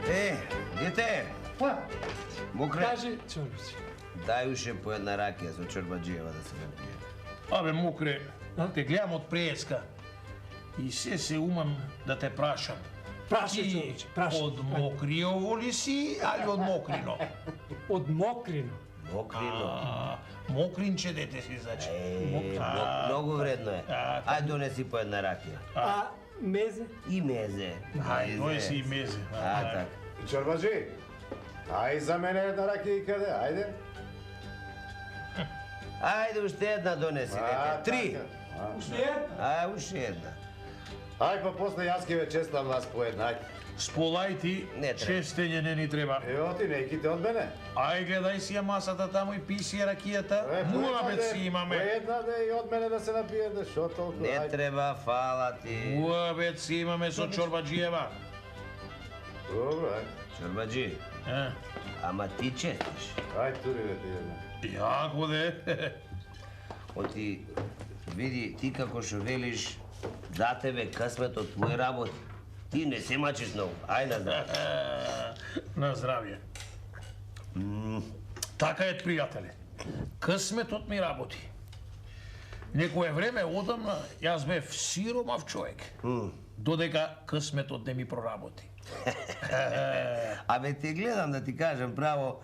Dete! Mokre, Кажи, Чорбич. дай уште по една ракија со чорбаджиева да се напие. Абе, Мокре, те гледам од преска и се умам да те прашам. Прашај, Чорбич, прашај. Од Мокриово ли си, али од Мокрино? Од Мокрино. Мокрино. Мокринче дете си, значи. Многу вредно е. Ајде донеси по една ракија. А мезе? И мезе. Ај, тој си и мезе. така. Чорбаджи, ај за мене една ракија и каде, ајде. Ајде уште една донеси, дете. 3. Уште една? Ај, уште една. Ај па после јас ќе ве честам вас по една, ајде. Сполај ти, Не треба. честење не ни треба. Ево ти, нејките од мене. Ај, гледај си ја масата таму и пи си ја ракијата. Муабет си По имаме. една де и од мене да се напиете, шо толку, Не ајде. треба, фала ти. Муабет си имаме со чорбаджиева. Добро, ајде. Чорбаджи, ама ти честиш. Ајде, тури ве ти една. Јако де. Оти, види, ти како шо велиш, за тебе късметот твој работи. Ти не се мачиш многу. Ај на здраве. На здравје. Така е, пријателе. Късметот ми работи. Некое време одамна јас бев сиромав човек. Додека късметот не ми проработи. Абе, те гледам да ти кажам право,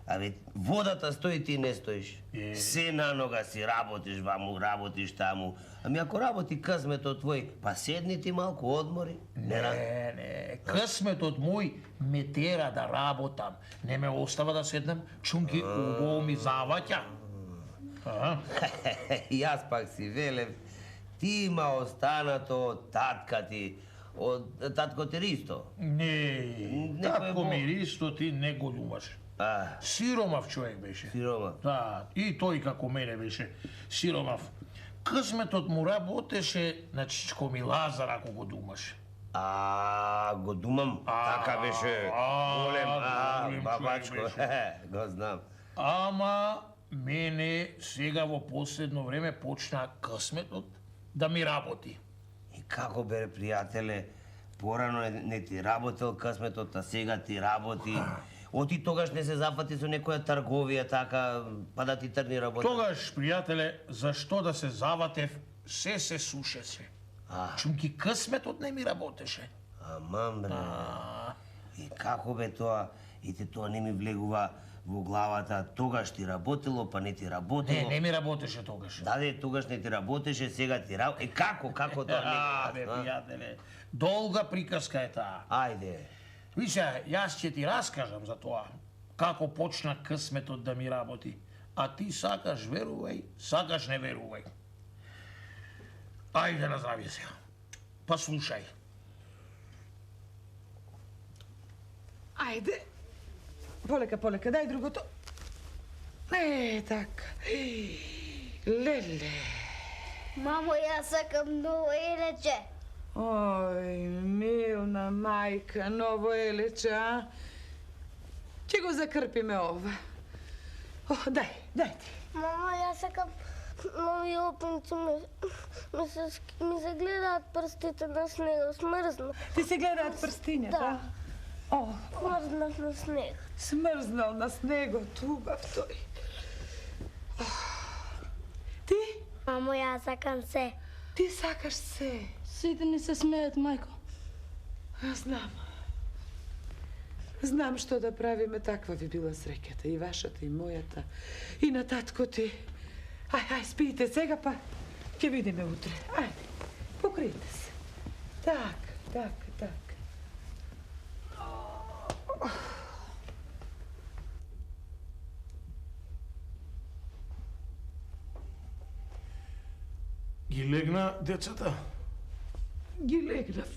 абе, водата стои, ти не стоиш. Се на нога си работиш ваму, работиш таму. Ами ако работи късметот твој, па седни ти малку одмори. Не, късметот мој ме тера да работам. Не ме остава да седнам, чунки убаво ми заваќа. Јас пак си велев, ти има останато од татка ти, од татко ти Ристо. Не, татко ми Ристо ти не го љубаш. Сиромав човек беше. Сиромав? Да, и тој како мене беше сиромав. Късметот му работеше на чичко ми Лазар ако го думаш. Го думам, така беше голем, бабачко, го знам. Ама мене сега во последно време почна късметот да ми работи. И како бе, пријателе, порано не ти работел късметот, а сега ти работи. Оти тогаш не се зафати со некоја трговија така, па да ти трни работа. Тогаш, пријателе, зашто да се заватев, се сушеше. Чунки късметот не ми работеше. Аман, бре. И како бе тоа? И те тоа не ми влегува во главата. Тогаш ти работело, па не ти работело. Не ми работеше тогаш. Даде, тогаш не ти работеше, сега ти работи. Како тоа не? Бе, пријателе, долга приказка е таа. Ајде. Више, јас ќе ти раскажам за тоа, како почна късметот да ми работи. А ти сакаш верувај, сакаш не верувај. Ајде на здравје сега. Па слушај. Ајде. Полека, полека, дај другото. Така. Леле. Мамо, јас сакам ново елече. Ој, милна мајка, ново елече, а? Ќе го закрпиме ова. Дај ти. Мамо, јас сакам нови опенци, ми се гледаат прстите на снега, смрзна. Ти се гледаат прстињата? Да. Смрзнав на снег. Смрзнал на снегот, убав тој. Ти? Мамо, јас сакам се. Ти сакаш се. Сите ни се смеат, мајко. Знам. Знам што да правиме, таква ви била среќата, и вашата, и мојата, и на татко ти. Ај, спијте сега, па ќе видиме утре. Ајде, покрите се. Така. Ги легна децата? Ги легнав.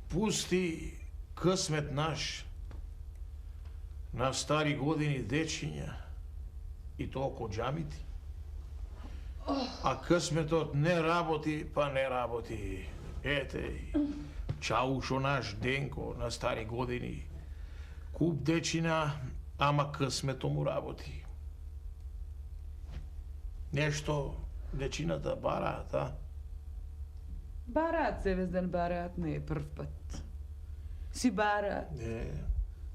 Пусти късмет наш на стари години дечиња и тоа ко џамити. А късметот не работи, па не работи. Ете, чаушо наш Денко на стари години. Куп дечина, ама късмето му работи. Нешто Дечината бараат, а? Бараат, Севезден, бараат, не е прв пат. Си бараат. Не.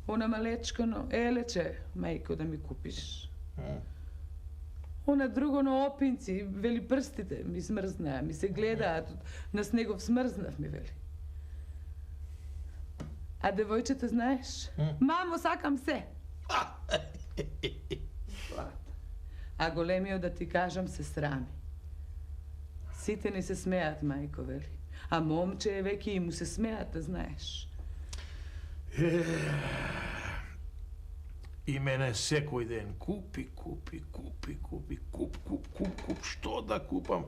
Она малечкано, елече, мајко, да ми купиш. Она друго на опинци, вели прстите ми смрзнаа, ми се гледаат, на снегов смрзнав ми вели. А девојчето знаеш? Мамо, сакам се. А големиот, да ти кажам, се срами. Сите не се смеат, мајко, вели. А момче е веќе и му се смеат, да знаеш. И мене секој ден купи, што да купам?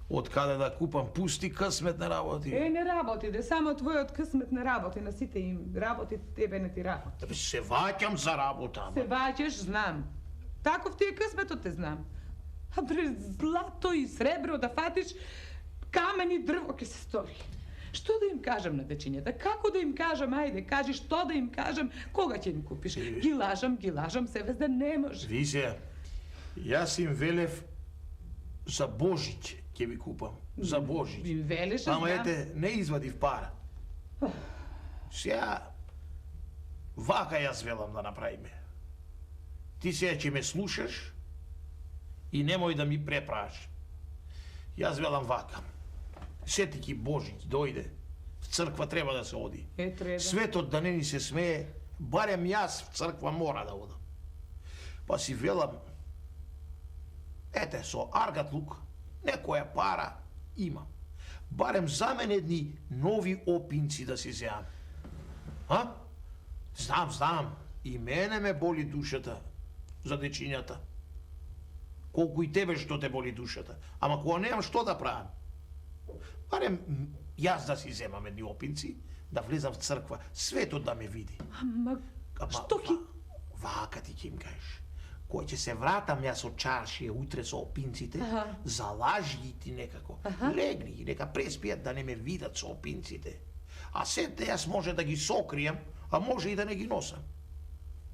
Од каде да купам? Пусти късмет не работи. Не работи, да само твојот късмет не работи, на сите им работи, тебе не ти работи. Се ваќам за работа, ама. Се ваќаш, знам. Таков ти е късметот, те знам. А бре, злато и сребро да фатиш, камен и дрво ќе се стори. Што да им кажам на дечињата? Како да им кажам? Ајде, кажи што да им кажам? Кога ќе им купиш? Ги лажам, Севезден, не може. Визе, јас им велев за Божиќ ќе ви купам. За Божиќ. Им велиш, Ама знам. ете, не извадив пара. Сега, вака јас велам да направиме. Ти сега ќе ме слушаш и немој да ми препраш. Јас велам вака. Сети ки Божиќ дојде. В црква треба да се оди. Треба. Светот да не ни се смее, барем јас в црква мора да одам. Па си велам, ете, со аргатлук, некоја пара имам. Барем за мене едни нови опинци да си земам. А? Знам. И мене ме боли душата за дечињата. Колку и тебе што те боли душата. Ама кога немам што да правам. Барем јас да си земам едни опинци, да влезам в црква, светот да ме види. Ама, што ки... Вака ти ќе им кажеш. Кој ќе се вратам јас од чаршија утре со опинците, залажи ги ти некако. Легни ги, нека преспијат да не ме видат со опинците. А сетне јас може да ги сокријам, а може и да не ги носам.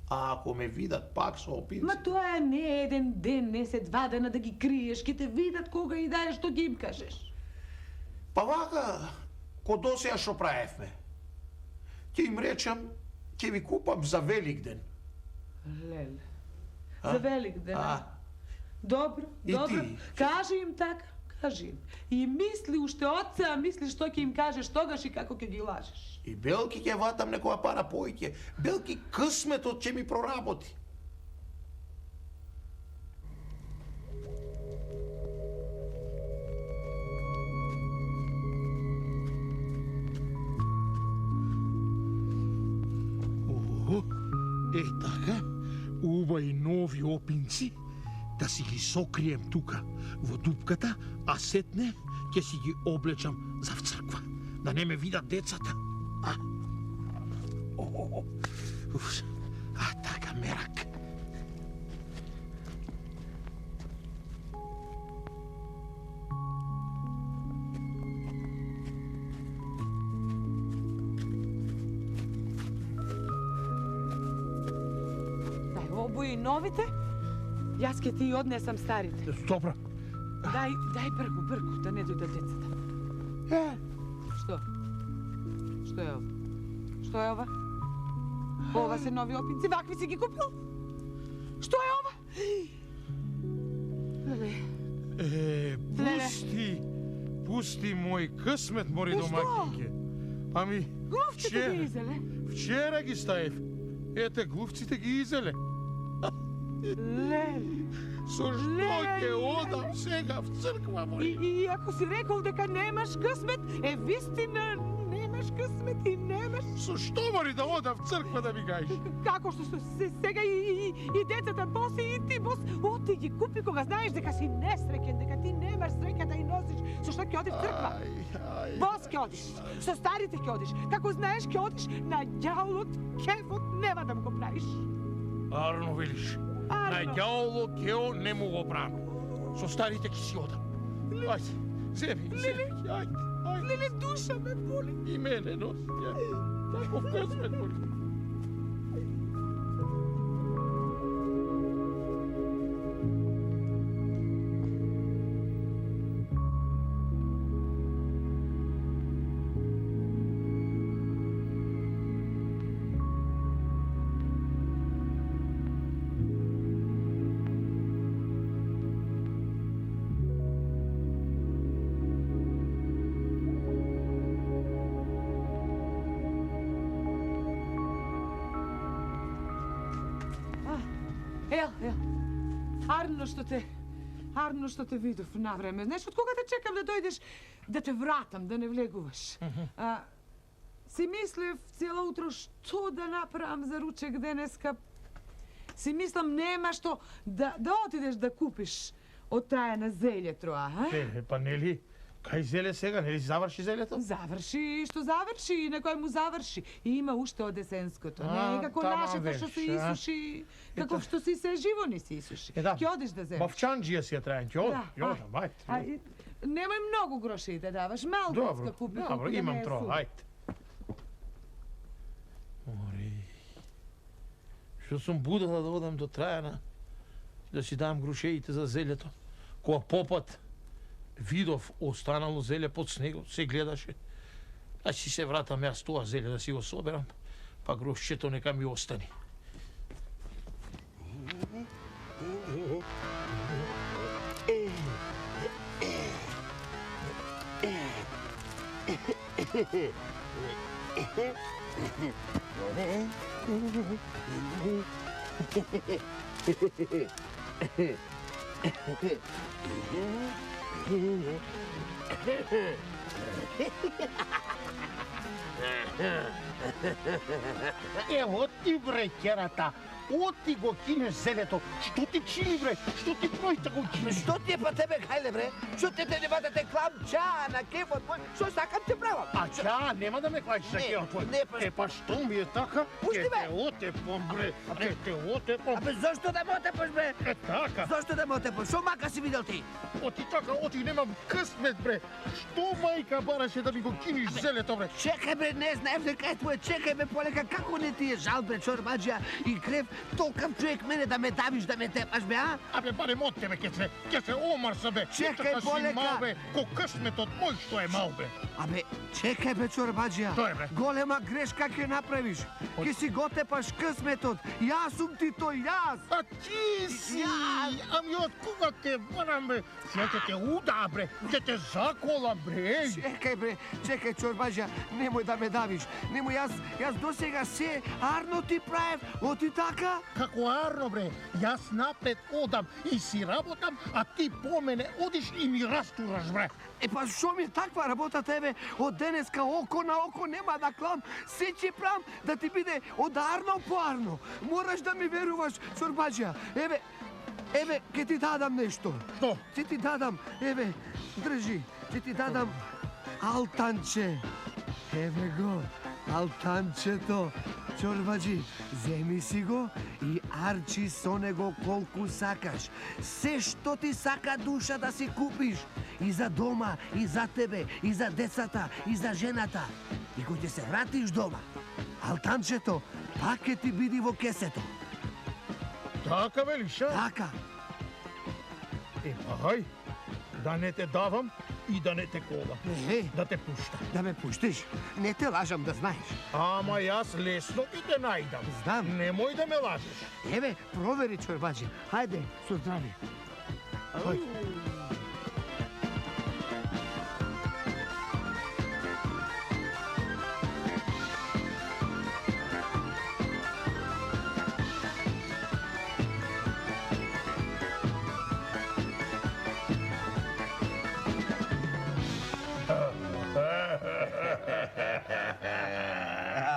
А ако ме видат пак со опинци... Ма тоа не е еден ден, не се 2 дена да ги криеш, ќе те видат кога и даеш, што ги им кажеш. Па вака, ко досеја што правевме. Ќе им речам, ќе ви купам за Великден. Леле. За Великден. Добро. И ти? Кажи им така, кажи им. И мисли уште од сега, мисли што ќе им кажеш тогаш и како ќе ги лажеш. И белки ќе ватам некоја пара поиќе. Белки късметот ќе ми проработи. Така, убави нови опинци, да си ги сокрием тука во дупката, а сетне ќе си ги облечам за в црква, да не ме видат децата. Така, мерак. Обои новите, јас ќе ти однесам старите. Добро. Дај бргу, да не дојдат децата. Што? Што е ова? Што е ова? Ова се нови опинци, вакви си ги купил? Што е ова? Пусти мој късмет, мори домакинке. Ами, Глувците ги изеле. вчера ги ставив. Ете, глувците ги изеле. Леле. Со што ќе одам сега в црква, мој? И ако си рекол дека немаш късмет, вистина немаш късмет и немаш... Со што, мори, да одам в црква да ми кажеш? Како што сега и децата боси и ти бос, оти ги купи кога знаеш дека си несреќен, дека ти немаш среќа да ја носиш. Со што ќе оди в црква? Бос ќе одиш, со старите ќе одиш. Како знаеш ќе одиш на ѓаулот, кефот нема да го правиш. Арно велиш. На ѓауло кео не му го брано. Со старите ќе си одам. Ајде, земи, ајде. Леле, душа ме боли. И мене носи. Таков късмет, моли. Арно што те видов на време. Знаеш, од кога те чекам да дојдеш, да те вратам, да не влегуваш. Си мислев цело утро што да направам за ручек денеска. Си мислам нема што да отидеш да купиш од тая на зелјето, Па нели, кај зеле сега, нели заврши зелето? Заврши, што заврши, некој му заврши. И има уште од есенското, не како тама нашето што се веш, исуши, како што си се живо не се исуши. Да. Ќе одиш да земеш. Мавчанџија си ја трајан, ќе одам, ајде. Немој многу гроши да даваш, малку Добро, купи. добро, имам трол, ајде. Ори, што сум будала да одам до Трајана, да си дам грушеите за зелето. Кога попат видов останало зеле под снегот, се гледаше. А си се вратам јас тоа зеле да си го соберам, па грошчето нека ми остани. Ево ти бре, керата, оти го кинеш зелето. Што ти чини бре? Што ти пројта го кинеш? Што ти е па тебе, хајле бре? Што те нема да те клам ча на кефот мој? Што сакам те правам? А ча, нема да ме клачиш на кефот твој? не, па- Па што ми е така? Пушти Ке ме! те отепам бре, ке те отепам. Абе, зошто да ме отепаш, бре? Е така. Зошто да ме отепаш? Шо мака си видел ти? Оти така, оти немам късмет бре. Што мајка бараше да ми го киниш зелето бре? Чекај, бре, не знаев дека е твое. Чекај, бе, полека, како не ти е жал, бре, чорбаджија и крев, толкав човек мене да ме давиш, да ме тепаш, бе, а? Абе, барем од тебе ке се омарса бе. Чекај, Така си полека. мал бе, ко късметот мој што е мал бе. Абе, чекај, бе, чорбаджија. Тој е, бре. Голема грешка ќе направиш. Ке си го тепаш късметот. Јас сум ти тој, јас. А ти си! Јас. Ами од кога те барам бе? Ја ќе те уда бре, ќе те заколам бре. Чекај, бре, чекај, чорбаджија, немој да ме давиш. Немој, јас досега се арно ти правев, оти така? Како арно бре, јас напред одам и си работам, а ти по мене одиш и ми растураш бре. Е, па шо ми е таква работа тебе? Од денеска око на око нема да клам. Се ќе правам да ти биде од арно по арно. Мораш да ми веруваш, чорбаджија. Еве, ќе ти дадам нешто. Што? Ќе ти дадам, еве, држи. Ќе ти дадам алтанче. Еве го, алтанчето. Чорбаджи, земи си го и арчи со него колку сакаш. Се што ти сака душа да си купиш. И за дома, и за тебе, и за децата, и за жената. И кога ќе се вратиш дома, алтанчето пак ќе ти биде во кесето. Така велиш, а? Така. Па хај, да не те давам и да не те колам. Да те пуштам. Да ме пуштиш. Не те лажам, да знаеш. Ама јас лесно и те најдам. Знам. Немој да ме лажеш. Еве, провери, чорбаджи. Хајде, со здраве.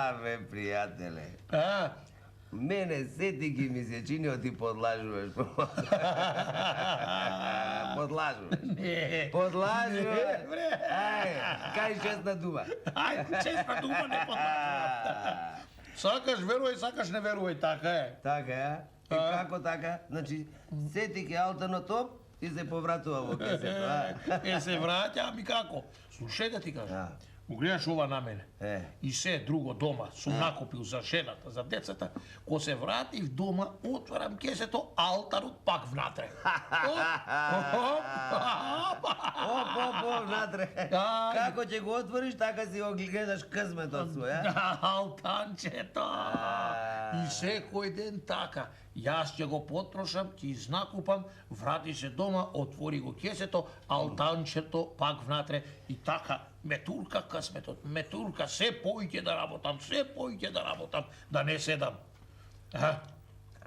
Абе, пријателе. Мене сети ги ми се чини ти подлажуваш. Подлажуваш. Не. Подлажуваш. Не, бре. Ај, кај честна дума. Ајде, честна дума не подлажувам. Сакаш верувај, сакаш не верувај, така е. Така е, а? И како така? Значи, сети ке алтаното и се повратува во кесето, а? Е, се враќа, ами како? Слушај да ти кажам. Го гледаш ова на мене. И се друго дома сум накупил за жената, за децата. Ко се вратив дома, отварам кесето, алтарот пак внатре. Оп, внатре. Како ќе го отвориш, така си го гледаш късметот свој, а? Алтанчето. И секој ден така. Јас ќе го потрошам, ќе изнакупам, врати се дома, отвори го кесето, алтанчето пак внатре и така. Ме турка късметот, ме турка, се поиќе да работам, да не седам.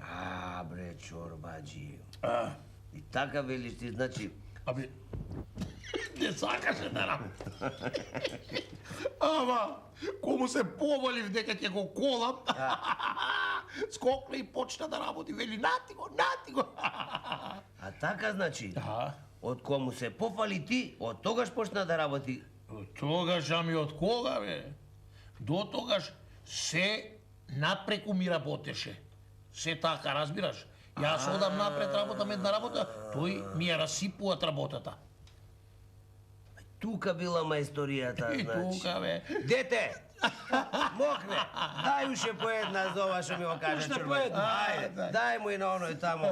А, бре, чорбаджи. И така велиш ти, значи, Абе, не сакаше да работи. Ама, кому се повалив дека ќе го колам, скокна и почна да работи. Вели, нати го. а така значи, Да. од кому се пофали ти, од тогаш почна да работи. Тогаш, ами од кога, бе? До тогаш се напреку ми работеше. Се така, разбираш? Јас одам напред, работам една работа, тој ми ја расипуваат работата. Тука била мајсторијата, И значи. тука, бе. Дете, мокне, дај уште по една за ова што ми го каже Уште по чорбаджи. една. Ајде, дај му и на оној тамо.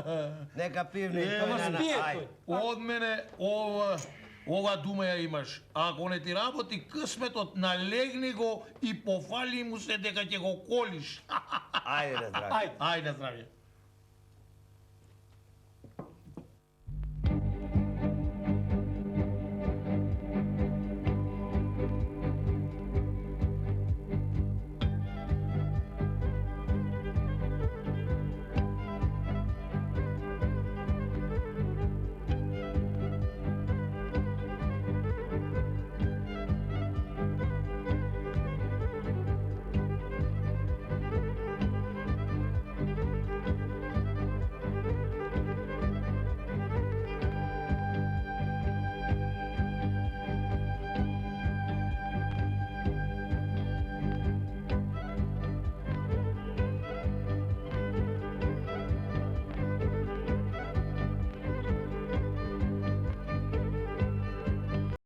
Нека пивне и тој ама на... спие Ајде. тој. Од мене ова дума ја имаш. Ако не ти работи късметот, налегни го и пофали му се дека ќе го колиш. Ајде на здравје. Ајде. Ајде, здравје.